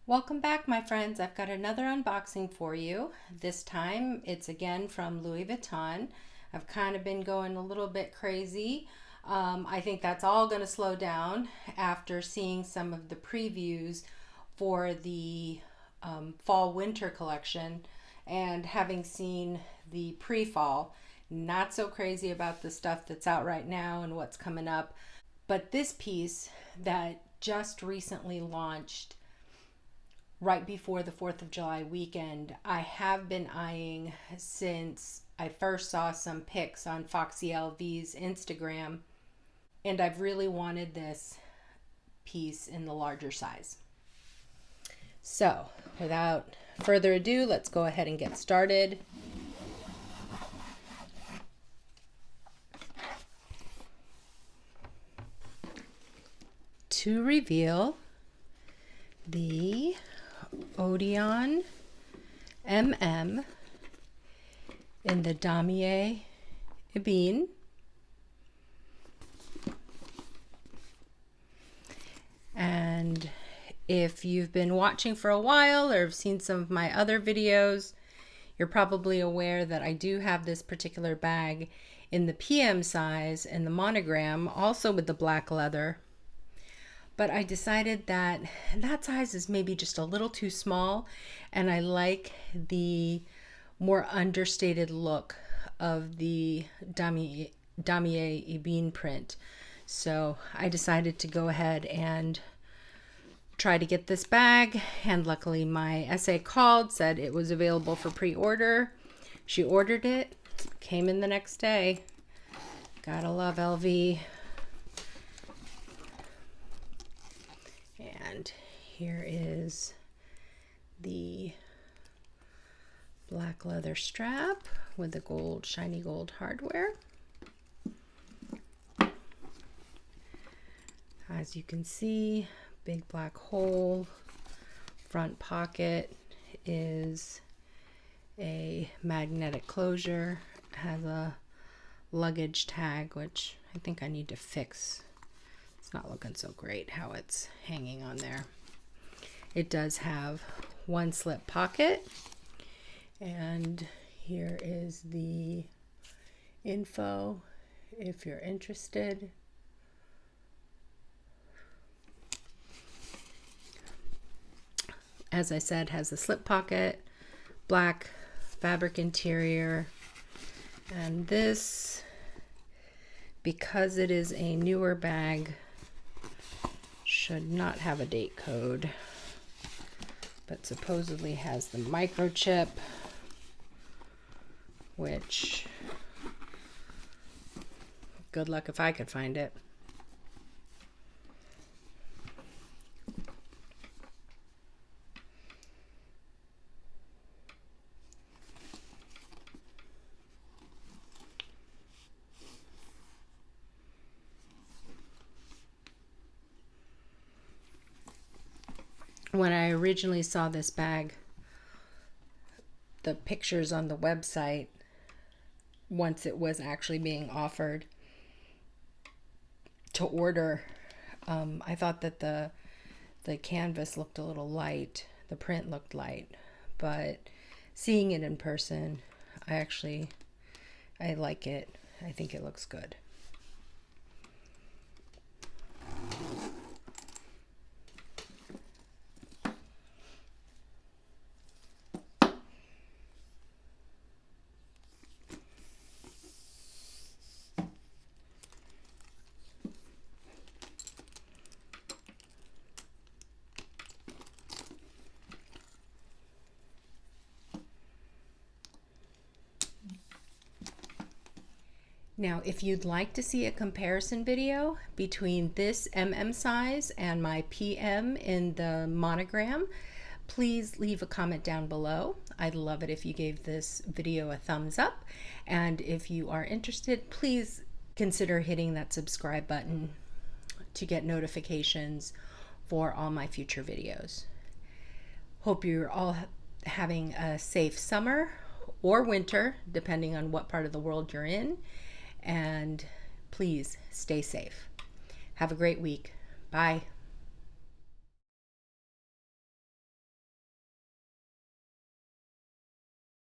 Welcome back, my friends. I've got another unboxing for you. This time it's again from Louis Vuitton. I've kind of been going a little bit crazy. I think that's all going to slow down after seeing some of the previews for the fall winter collection and having seen the pre-fall. Not so crazy about the stuff that's out right now and what's coming up. But this piece that just recently launched right before the 4th of July weekend, I have been eyeing since I first saw some pics on Foxy LV's Instagram, and I've really wanted this piece in the larger size. So, without further ado, let's go ahead and get started. To reveal the Odeon MM in the Damier Ebene. And if you've been watching for a while or have seen some of my other videos, you're probably aware that I do have this particular bag in the PM size and the monogram, also with the black leather. But I decided that that size is maybe just a little too small, and I like the more understated look of the Damier Ebene print. So I decided to go ahead and try to get this bag, and luckily my SA called, said it was available for pre-order. She ordered it, came in the next day. Gotta love LV. And here is the black leather strap with the gold, shiny gold hardware. As you can see, big black hole. Front pocket is a magnetic closure. It has a luggage tag, which I think I need to fix. It's not looking so great how it's hanging on there. It does have one slip pocket, and here is the info if you're interested. As I said, has a slip pocket, black fabric interior, and this, because it is a newer bag, should not have a date code, but supposedly has the microchip, which good luck if I could find it. When I originally saw this bag, the pictures on the website, once it was actually being offered to order, I thought that the canvas looked a little light, the print looked light, but seeing it in person, I like it. I think it looks good. Now, if you'd like to see a comparison video between this MM size and my PM in the monogram, please leave a comment down below. I'd love it if you gave this video a thumbs up. And if you are interested, please consider hitting that subscribe button to get notifications for all my future videos. Hope you're all having a safe summer or winter, depending on what part of the world you're in. And please stay safe. Have a great week. Bye.